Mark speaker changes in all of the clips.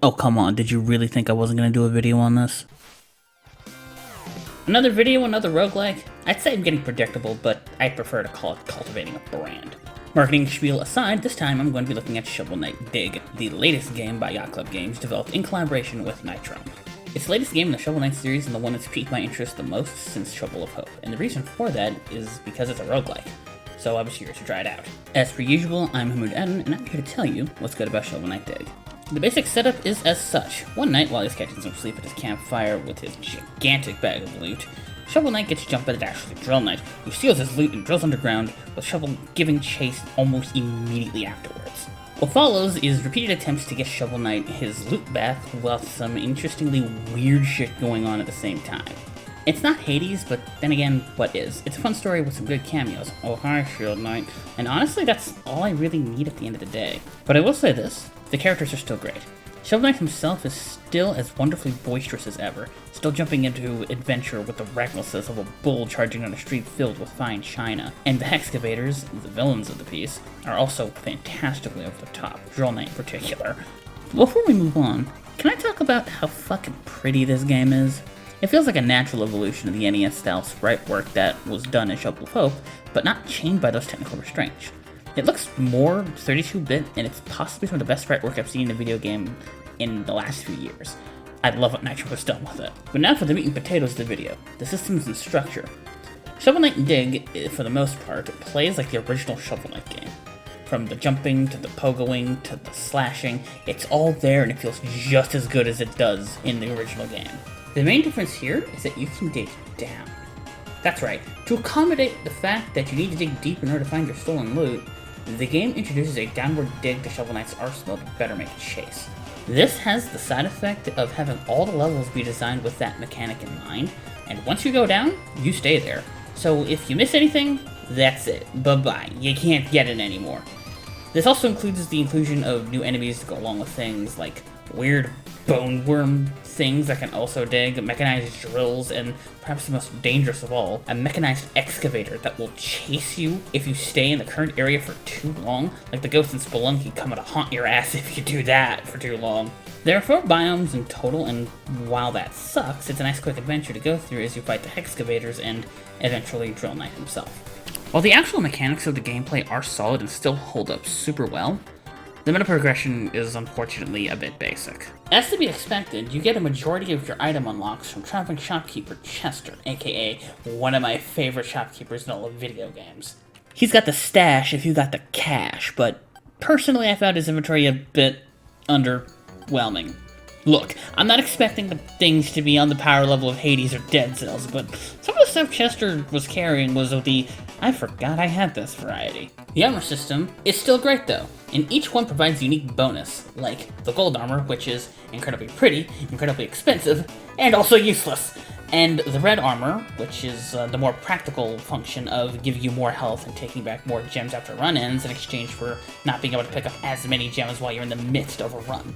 Speaker 1: Oh, come on, did you really think I wasn't gonna do a video on this? Another video, another roguelike? I'd say I'm getting predictable, but I prefer to call it cultivating a brand. Marketing spiel aside, this time I'm going to be looking at Shovel Knight Dig, the latest game by Yacht Club Games developed in collaboration with Nitro. It's the latest game in the Shovel Knight series and the one that's piqued my interest the most since Shovel of Hope, and the reason for that is because it's a roguelike. So I was here to try it out. As per usual, I'm Hamoud Eden, and I'm here to tell you what's good about Shovel Knight Dig. The basic setup is as such. One night, while he's catching some sleep at his campfire with his gigantic bag of loot, Shovel Knight gets jumped by the dastardly Drill Knight, who steals his loot and drills underground, with Shovel giving chase almost immediately afterwards. What follows is repeated attempts to get Shovel Knight his loot back, while some interestingly weird shit going on at the same time. It's not Hades, but then again, what is? It's a fun story with some good cameos. Oh hi, Shield Knight. And honestly, that's all I really need at the end of the day. But I will say this, the characters are still great. Shovel Knight himself is still as wonderfully boisterous as ever, still jumping into adventure with the recklessness of a bull charging on a street filled with fine china. And the Hexxcavators, the villains of the piece, are also fantastically over the top, Drill Knight in particular. Before we move on, can I talk about how fucking pretty this game is? It feels like a natural evolution of the NES-style sprite work that was done in Shovel of Hope, but not chained by those technical restraints. It looks more 32-bit, and it's possibly some of the best sprite work I've seen in a video game in the last few years. I love what Nitro has done with it. But now for the meat and potatoes of the video, the systems and structure. Shovel Knight Dig, for the most part, plays like the original Shovel Knight game. From the jumping, to the pogoing, to the slashing, it's all there and it feels just as good as it does in the original game. The main difference here is that you can dig down. That's right, to accommodate the fact that you need to dig deep in order to find your stolen loot, the game introduces a downward dig to Shovel Knight's arsenal to better make a chase. This has the side effect of having all the levels be designed with that mechanic in mind, and once you go down, you stay there. So if you miss anything, that's it. Bye-bye. You can't get it anymore. This also includes the inclusion of new enemies to go along with things like weird bone worm things that can also dig, mechanized drills, and perhaps the most dangerous of all, a mechanized excavator that will chase you if you stay in the current area for too long, like the ghosts in Spelunky coming to haunt your ass if you do that for too long. There are 4 biomes in total, and while that sucks, it's a nice quick adventure to go through as you fight the Hexxcavators and eventually Drill Knight himself. While the actual mechanics of the gameplay are solid and still hold up super well, the meta progression is unfortunately a bit basic. As to be expected, you get a majority of your item unlocks from traveling shopkeeper Chester, aka one of my favorite shopkeepers in all of video games. He's got the stash if you got the cash, but personally I found his inventory a bit underwhelming. Look, I'm not expecting the things to be on the power level of Hades or Dead Cells, but some of the stuff Chester was carrying was of the I forgot I had this variety. The armor system is still great though, and each one provides a unique bonus, like the gold armor, which is incredibly pretty, incredibly expensive, and also useless. And the red armor, which is the more practical function of giving you more health and taking back more gems after run-ins in exchange for not being able to pick up as many gems while you're in the midst of a run.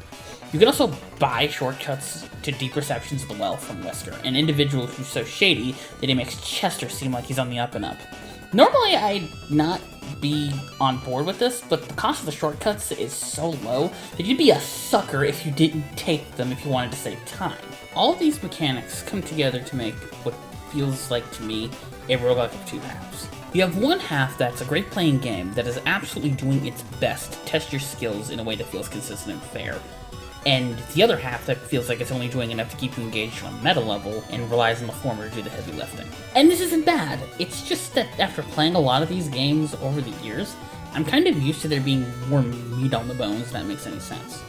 Speaker 1: You can also buy shortcuts to deep receptions of the well from Wesker, an individual who's so shady that he makes Chester seem like he's on the up and up. Normally I'd not be on board with this, but the cost of the shortcuts is so low that you'd be a sucker if you didn't take them if you wanted to save time. All of these mechanics come together to make what feels like to me a roguelike of 2 halves. You have one half that's a great playing game that is absolutely doing its best to test your skills in a way that feels consistent and fair, and the other half that feels like it's only doing enough to keep you engaged on a meta level and relies on the former to do the heavy lifting. And this isn't bad, it's just that after playing a lot of these games over the years, I'm kind of used to there being more meat on the bones, if that makes any sense.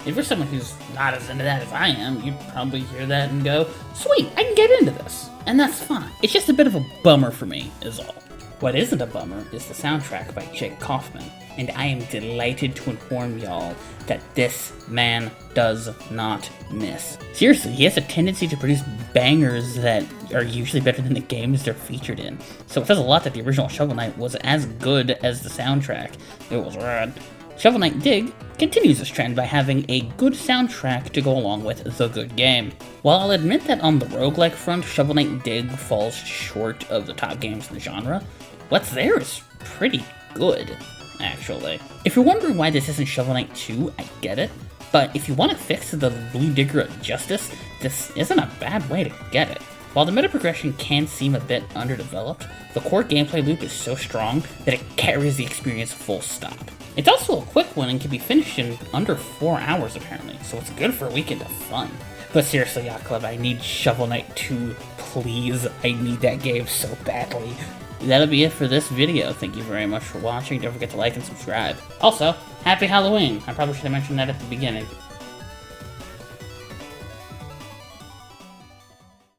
Speaker 1: If you're someone who's not as into that as I am, you'd probably hear that and go, sweet, I can get into this. And that's fine. It's just a bit of a bummer for me, is all. What isn't a bummer is the soundtrack by Jake Kaufman, and I am delighted to inform y'all that this man does not miss. Seriously, he has a tendency to produce bangers that are usually better than the games they're featured in. So it says a lot that the original Shovel Knight was as good as the soundtrack. It was rad. Shovel Knight Dig continues this trend by having a good soundtrack to go along with the good game. While I'll admit that on the roguelike front, Shovel Knight Dig falls short of the top games in the genre, what's there is pretty good, actually. If you're wondering why this isn't Shovel Knight 2, I get it. But if you want to fix the Blue Digger of Justice, this isn't a bad way to get it. While the meta progression can seem a bit underdeveloped, the core gameplay loop is so strong that it carries the experience full stop. It's also a quick one and can be finished in under 4 hours apparently, so it's good for a weekend of fun. But seriously, Yacht Club, I need Shovel Knight 2, please. I need that game so badly. That'll be it for this video. Thank you very much for watching. Don't forget to like and subscribe. Also, happy Halloween! I probably should have mentioned that at the beginning.